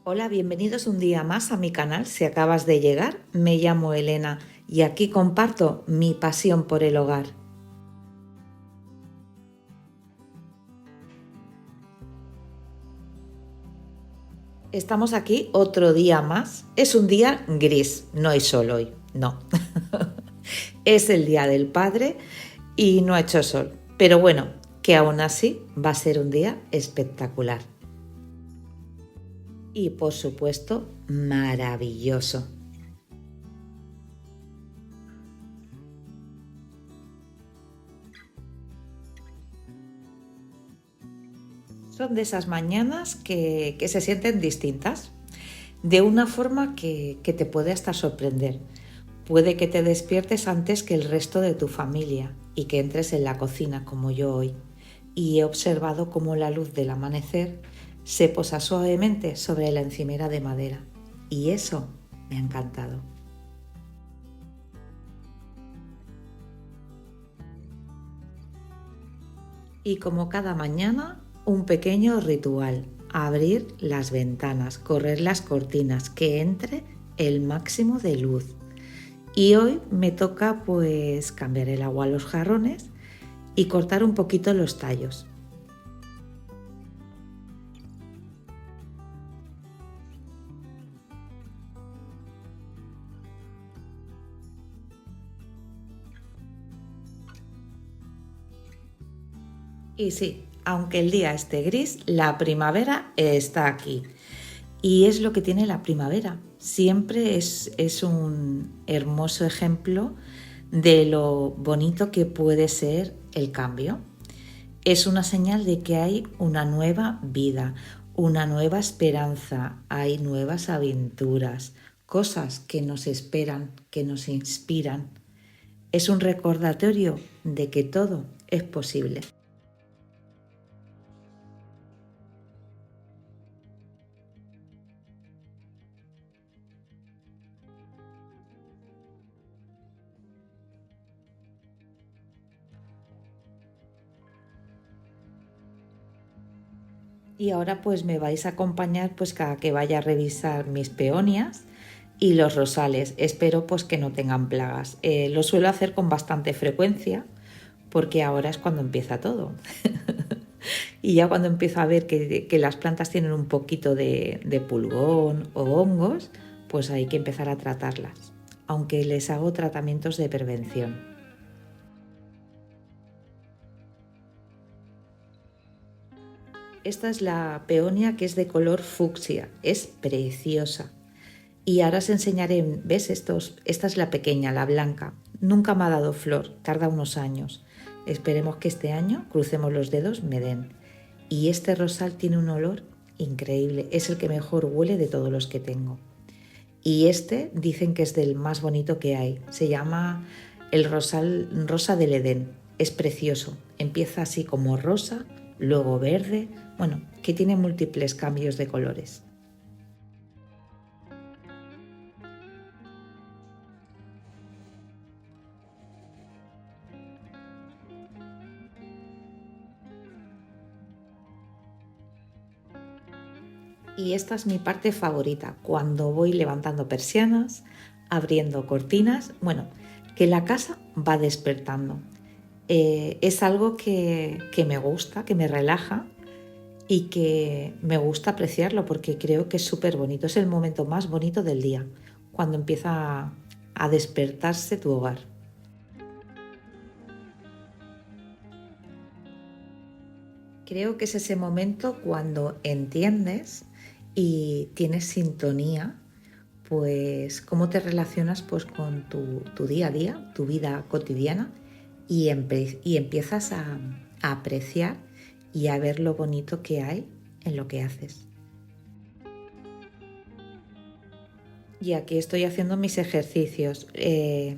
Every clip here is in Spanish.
Hola, bienvenidos un día más a mi canal. Si acabas de llegar, me llamo Elena y aquí comparto mi pasión por el hogar. Estamos aquí otro día más. Es un día gris, no hay sol hoy, no. Es el Día del Padre y no ha hecho sol. Pero bueno, que aún así va a ser un día espectacular. Y por supuesto, maravilloso. Son de esas mañanas que se sienten distintas, de una forma que te puede hasta sorprender. Puede que te despiertes antes que el resto de tu familia y que entres en la cocina como yo hoy. Y he observado cómo la luz del amanecer se posa suavemente sobre la encimera de madera. Y eso me ha encantado. Y como cada mañana, un pequeño ritual. Abrir las ventanas, correr las cortinas, que entre el máximo de luz. Y hoy me toca pues cambiar el agua a los jarrones y cortar un poquito los tallos. Y sí, aunque el día esté gris, la primavera está aquí. Y es lo que tiene la primavera. Siempre es un hermoso ejemplo de lo bonito que puede ser el cambio. Es una señal de que hay una nueva vida, una nueva esperanza, hay nuevas aventuras, cosas que nos esperan, que nos inspiran. Es un recordatorio de que todo es posible. Y ahora pues me vais a acompañar pues cada que vaya a revisar mis peonias y los rosales. Espero pues que no tengan plagas. Lo suelo hacer con bastante frecuencia porque ahora es cuando empieza todo. Y ya cuando empiezo a ver que las plantas tienen un poquito de pulgón o hongos, pues hay que empezar a tratarlas. Aunque les hago tratamientos de prevención. Esta es la peonia que es de color fucsia. Es preciosa. Y ahora os enseñaré, ¿ves? Esta es la pequeña, la blanca. Nunca me ha dado flor, tarda unos años. Esperemos que este año, crucemos los dedos, me den. Y este rosal tiene un olor increíble, es el que mejor huele de todos los que tengo. Y este dicen que es del más bonito que hay. Se llama el rosal rosa del Edén. Es precioso. Empieza así como rosa, luego verde, bueno, que tiene múltiples cambios de colores. Y esta es mi parte favorita, cuando voy levantando persianas, abriendo cortinas, bueno, que la casa va despertando. Es algo que me gusta, que me relaja y que me gusta apreciarlo porque creo que es súper bonito. Es el momento más bonito del día, cuando empieza a despertarse tu hogar. Creo que es ese momento cuando entiendes y tienes sintonía, pues cómo te relacionas pues con tu día a día, tu vida cotidiana y empiezas a apreciar y a ver lo bonito que hay en lo que haces. Y aquí estoy haciendo mis ejercicios. De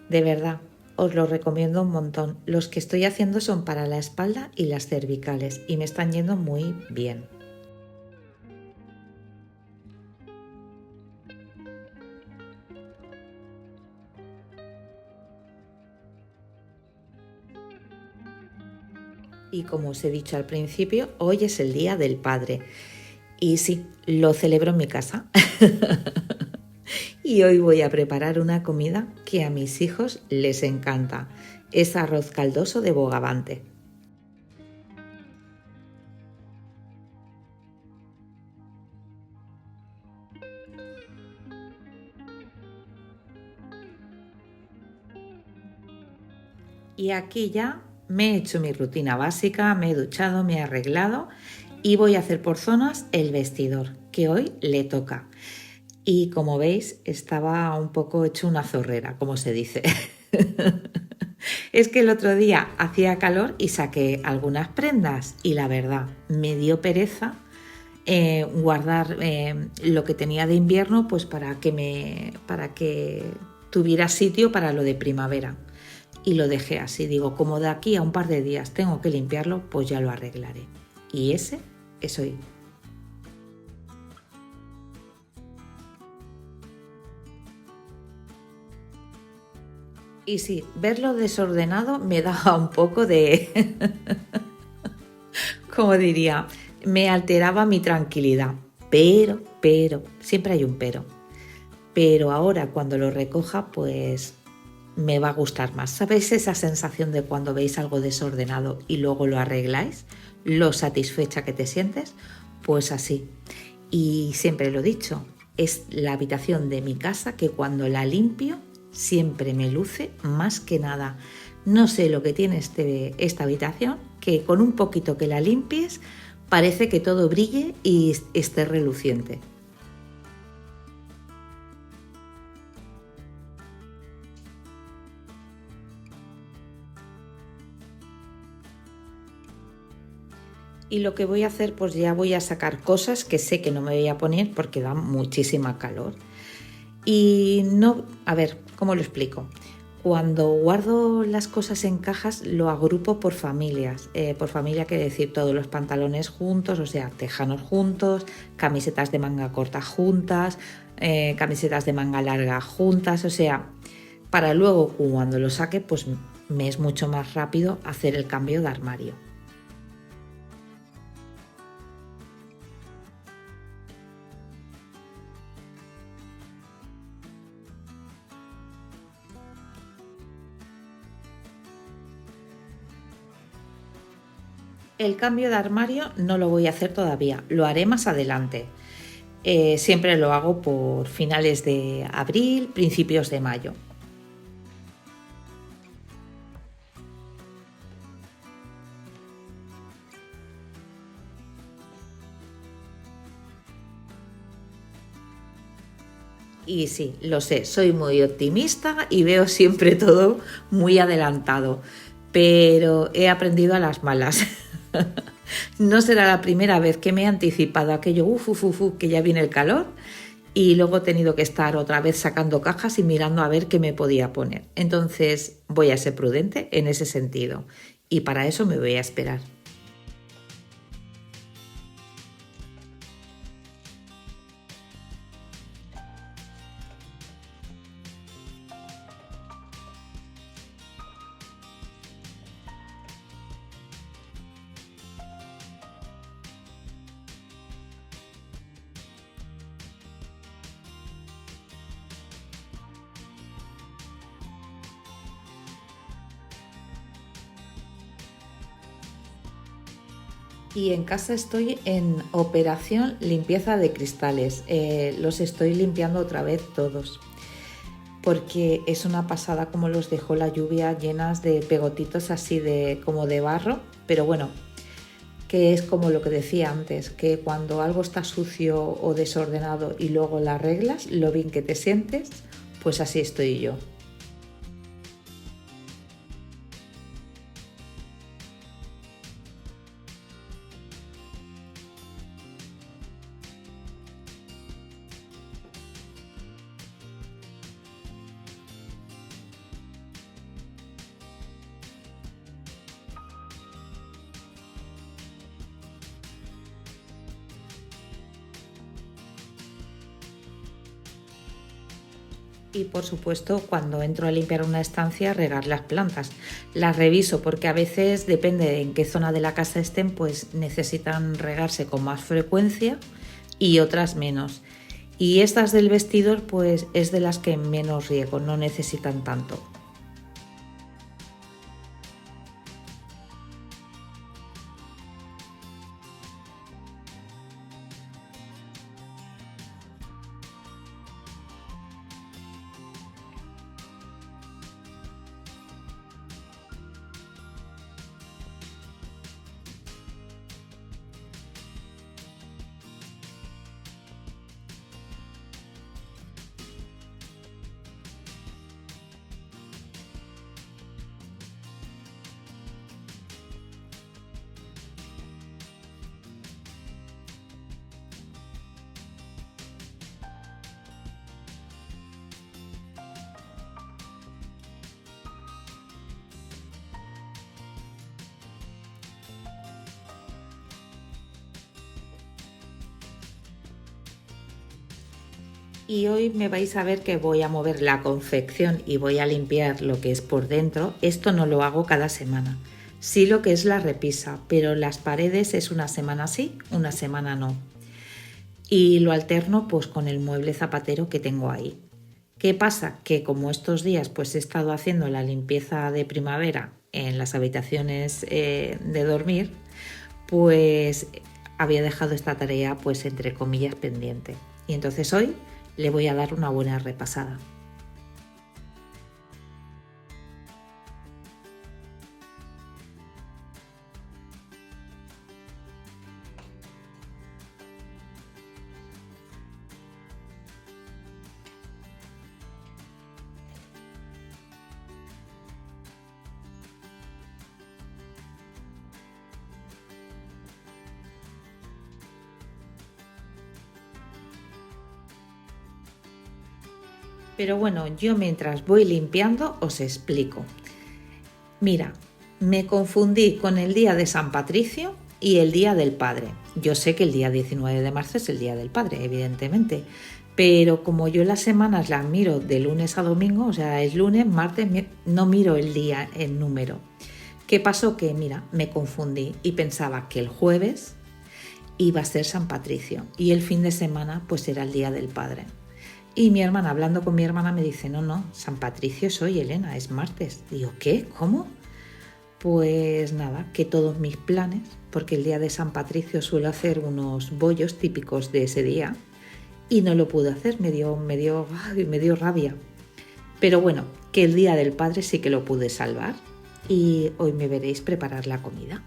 verdad, os lo recomiendo un montón. Los que estoy haciendo son para la espalda y las cervicales y me están yendo muy bien. Y como os he dicho al principio, hoy es el Día del Padre. Y sí, lo celebro en mi casa. Y hoy voy a preparar una comida que a mis hijos les encanta. Es arroz caldoso de bogavante. Y aquí ya me he hecho mi rutina básica, me he duchado, me he arreglado y voy a hacer por zonas el vestidor, que hoy le toca. Y como veis, estaba un poco hecho una zorrera, como se dice. Es que el otro día hacía calor y saqué algunas prendas y la verdad me dio pereza guardar lo que tenía de invierno pues para que tuviera sitio para lo de primavera. Y lo dejé así, digo, como de aquí a un par de días tengo que limpiarlo, pues ya lo arreglaré. Y ese es hoy. Y sí, verlo desordenado me daba un poco de, como diría, me alteraba mi tranquilidad. Siempre hay un pero. Pero ahora cuando lo recoja, pues me va a gustar más. ¿Sabéis esa sensación de cuando veis algo desordenado y luego lo arregláis? Lo satisfecha que te sientes, pues así. Y siempre lo he dicho, es la habitación de mi casa que cuando la limpio siempre me luce más que nada. No sé lo que tiene esta habitación, que con un poquito que la limpies parece que todo brille y esté reluciente. Y lo que voy a hacer, pues ya voy a sacar cosas que sé que no me voy a poner porque da muchísima calor. Y no, a ver, ¿cómo lo explico? Cuando guardo las cosas en cajas lo agrupo por familias. Por familia quiere decir todos los pantalones juntos, o sea, tejanos juntos, camisetas de manga corta juntas, camisetas de manga larga juntas, o sea, para luego cuando lo saque pues me es mucho más rápido hacer el cambio de armario. El cambio de armario no lo voy a hacer todavía, lo haré más adelante. Siempre lo hago por finales de abril, principios de mayo. Y sí, lo sé, soy muy optimista y veo siempre todo muy adelantado, pero he aprendido a las malas. No será la primera vez que me he anticipado aquello, que ya viene el calor, y luego he tenido que estar otra vez sacando cajas y mirando a ver qué me podía poner. Entonces voy a ser prudente en ese sentido y para eso me voy a esperar. Y en casa estoy en operación limpieza de cristales. Los estoy limpiando otra vez todos. Porque es una pasada como los dejó la lluvia llenas de pegotitos así de como de barro. Pero bueno, que es como lo que decía antes, que cuando algo está sucio o desordenado y luego la arreglas, lo bien que te sientes, pues así estoy yo. Y por supuesto, cuando entro a limpiar una estancia, regar las plantas. Las reviso porque a veces, depende de en qué zona de la casa estén, pues necesitan regarse con más frecuencia y otras menos. Y estas del vestidor pues es de las que menos riego, no necesitan tanto. Y hoy me vais a ver que voy a mover la confección y voy a limpiar lo que es por dentro. Esto no lo hago cada semana. Sí lo que es la repisa, pero las paredes es una semana sí, una semana no. Y lo alterno pues con el mueble zapatero que tengo ahí. ¿Qué pasa? Que como estos días pues he estado haciendo la limpieza de primavera en las habitaciones de dormir, pues había dejado esta tarea pues entre comillas pendiente. Y entonces hoy le voy a dar una buena repasada. Pero bueno, yo mientras voy limpiando os explico. Mira, me confundí con el día de San Patricio y el día del Padre. Yo sé que el día 19 de marzo es el día del Padre, evidentemente, pero como yo las semanas las miro de lunes a domingo, o sea, es lunes, martes, no miro el día en número. ¿Qué pasó? Que mira, me confundí y pensaba que el jueves iba a ser San Patricio y el fin de semana pues era el día del Padre. Y mi hermana, hablando con mi hermana, me dice, no, San Patricio es hoy, Elena, es martes. Digo, ¿qué? ¿Cómo? Pues nada, que todos mis planes, porque el día de San Patricio suelo hacer unos bollos típicos de ese día y no lo pude hacer, me dio rabia. Pero bueno, que el día del Padre sí que lo pude salvar y hoy me veréis preparar la comida.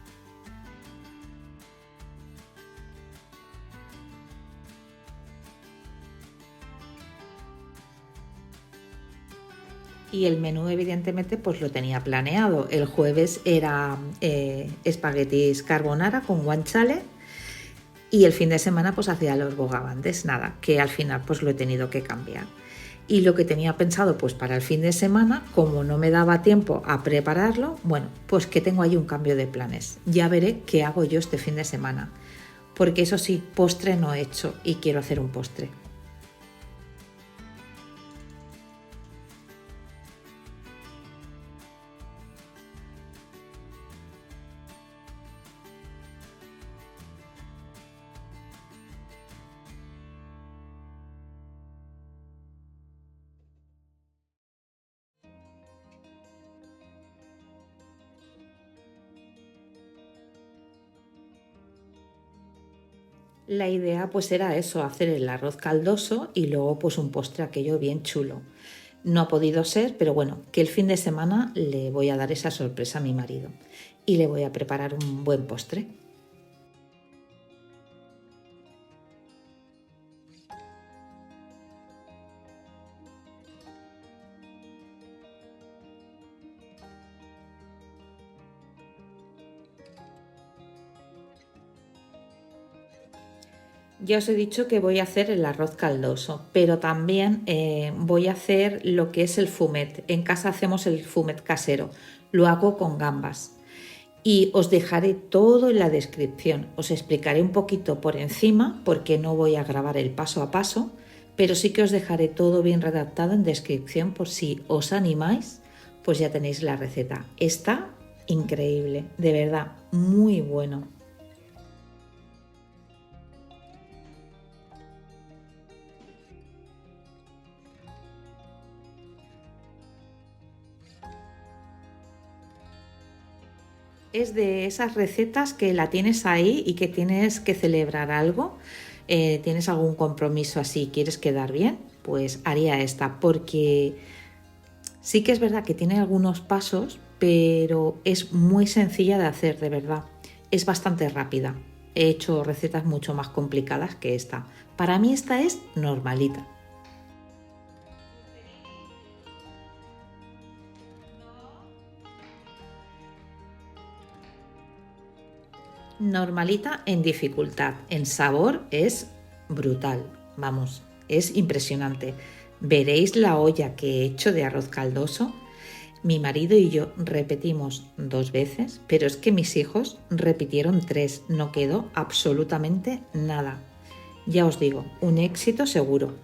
Y el menú evidentemente pues lo tenía planeado. El jueves era espaguetis carbonara con guanciale y el fin de semana pues hacía los bogavantes. Nada, que al final pues lo he tenido que cambiar. Y lo que tenía pensado pues para el fin de semana, como no me daba tiempo a prepararlo, bueno, pues que tengo ahí un cambio de planes. Ya veré qué hago yo este fin de semana. Porque eso sí, postre no he hecho y quiero hacer un postre. La idea pues era eso, hacer el arroz caldoso y luego pues un postre aquello bien chulo. No ha podido ser, pero bueno, que el fin de semana le voy a dar esa sorpresa a mi marido y le voy a preparar un buen postre. Ya os he dicho que voy a hacer el arroz caldoso, pero también voy a hacer lo que es el fumet. En casa hacemos el fumet casero, lo hago con gambas. Y os dejaré todo en la descripción. Os explicaré un poquito por encima porque no voy a grabar el paso a paso, pero sí que os dejaré todo bien redactado en descripción por si os animáis, pues ya tenéis la receta. Está increíble, de verdad, muy bueno. es de esas recetas que la tienes ahí y que tienes que celebrar algo, tienes algún compromiso así, quieres quedar bien, pues haría esta, porque sí que es verdad que tiene algunos pasos, pero es muy sencilla de hacer, de verdad. Es bastante rápida. He hecho recetas mucho más complicadas que esta. Para mí esta es normalita. Normalita en dificultad, en sabor es brutal, vamos, es impresionante. Veréis la olla que he hecho de arroz caldoso. Mi marido y yo repetimos 2 veces, pero es que mis hijos repitieron 3, no quedó absolutamente nada. Ya os digo, un éxito seguro.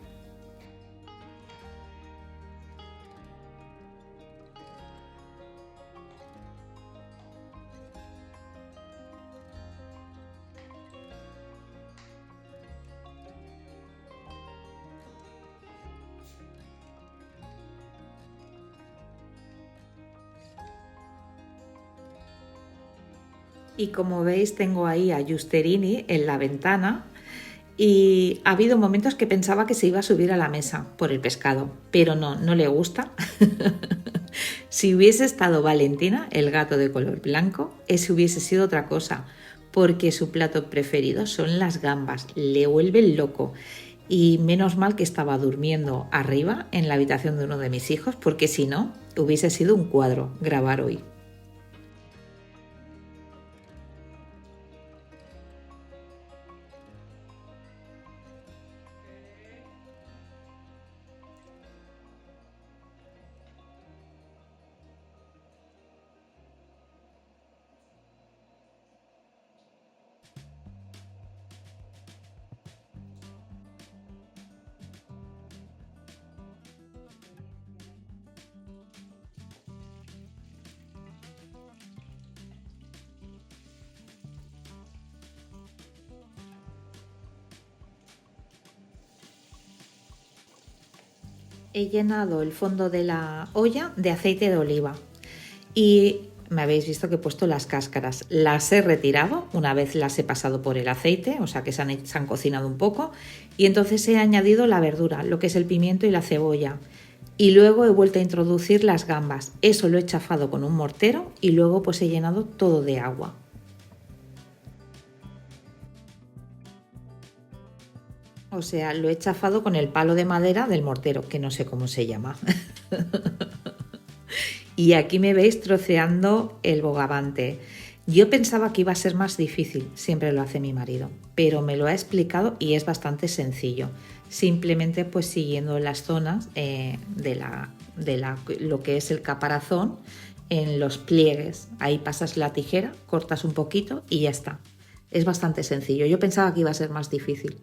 Y como veis tengo ahí a Giusterini en la ventana y ha habido momentos que pensaba que se iba a subir a la mesa por el pescado, pero no, no le gusta. Si hubiese estado Valentina, el gato de color blanco, ese hubiese sido otra cosa, porque su plato preferido son las gambas, le vuelven loco. Y menos mal que estaba durmiendo arriba en la habitación de uno de mis hijos, porque si no, hubiese sido un cuadro grabar hoy. He llenado el fondo de la olla de aceite de oliva y me habéis visto que he puesto las cáscaras. Las he retirado una vez las he pasado por el aceite, o sea que se han cocinado un poco, y entonces he añadido la verdura, lo que es el pimiento y la cebolla. Y luego he vuelto a introducir las gambas. Eso lo he chafado con un mortero y luego pues he llenado todo de agua. O sea, lo he chafado con el palo de madera del mortero, que no sé cómo se llama. Y aquí me veis troceando el bogavante. Yo pensaba que iba a ser más difícil, siempre lo hace mi marido, pero me lo ha explicado y es bastante sencillo. Simplemente pues siguiendo las zonas lo que es el caparazón en los pliegues. Ahí pasas la tijera, cortas un poquito y ya está. Es bastante sencillo. Yo pensaba que iba a ser más difícil.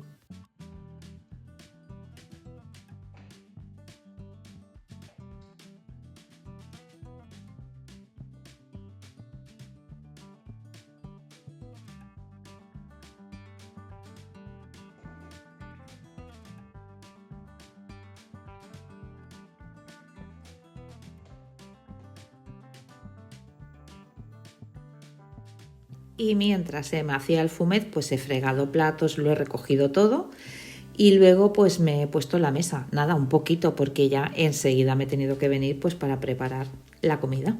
Y mientras se me hacía el fumet, pues he fregado platos, lo he recogido todo y luego pues me he puesto la mesa. Nada, un poquito porque ya enseguida me he tenido que venir pues para preparar la comida.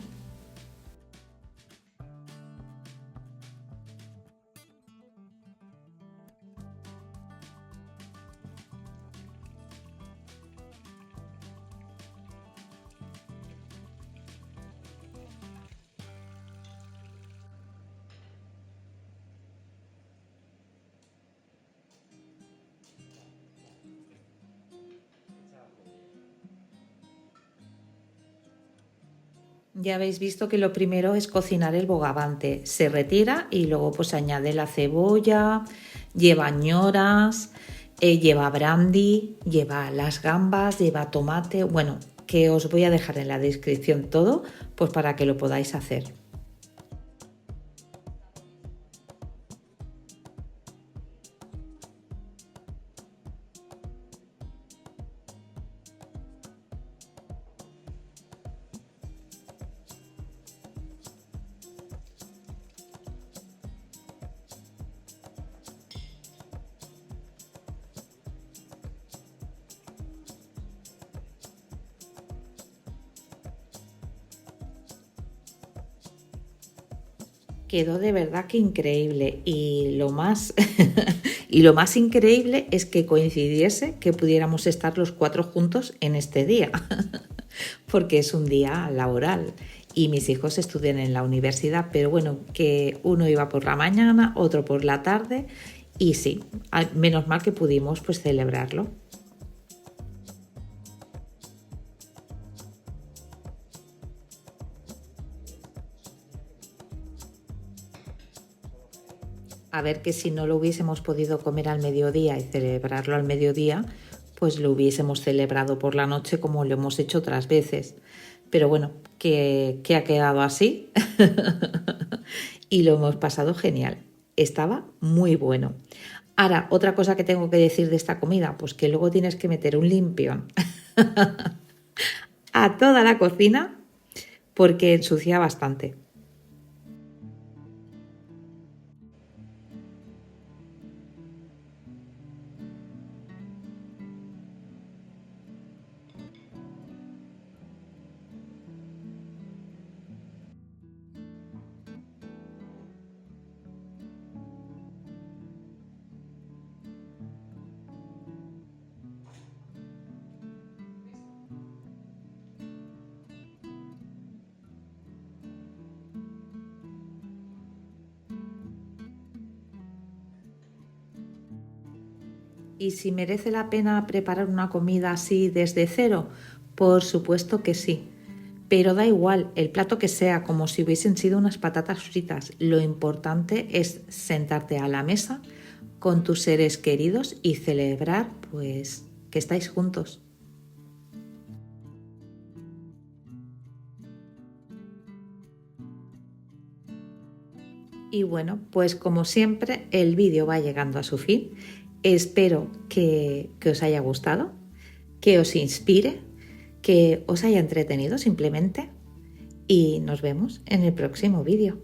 Ya habéis visto que lo primero es cocinar el bogavante. Se retira y luego pues se añade la cebolla, lleva ñoras, lleva brandy, lleva las gambas, lleva tomate. Bueno, que os voy a dejar en la descripción todo pues para que lo podáis hacer. Quedó de verdad que increíble y lo más, y lo más increíble es que coincidiese que pudiéramos estar los 4 juntos en este día, porque es un día laboral y mis hijos estudian en la universidad, pero bueno, que uno iba por la mañana, otro por la tarde y sí, menos mal que pudimos pues celebrarlo. A ver que si no lo hubiésemos podido comer al mediodía y celebrarlo al mediodía, pues lo hubiésemos celebrado por la noche como lo hemos hecho otras veces. Pero bueno, que ha quedado así y lo hemos pasado genial. Estaba muy bueno. Ahora, otra cosa que tengo que decir de esta comida, pues que luego tienes que meter un limpión a toda la cocina porque ensucia bastante. ¿Y si merece la pena preparar una comida así desde cero? Por supuesto que sí. Pero da igual, el plato que sea, como si hubiesen sido unas patatas fritas. Lo importante es sentarte a la mesa con tus seres queridos y celebrar, pues, que estáis juntos. Y bueno, pues como siempre, el vídeo va llegando a su fin. Espero que os haya gustado, que os inspire, que os haya entretenido simplemente y nos vemos en el próximo vídeo.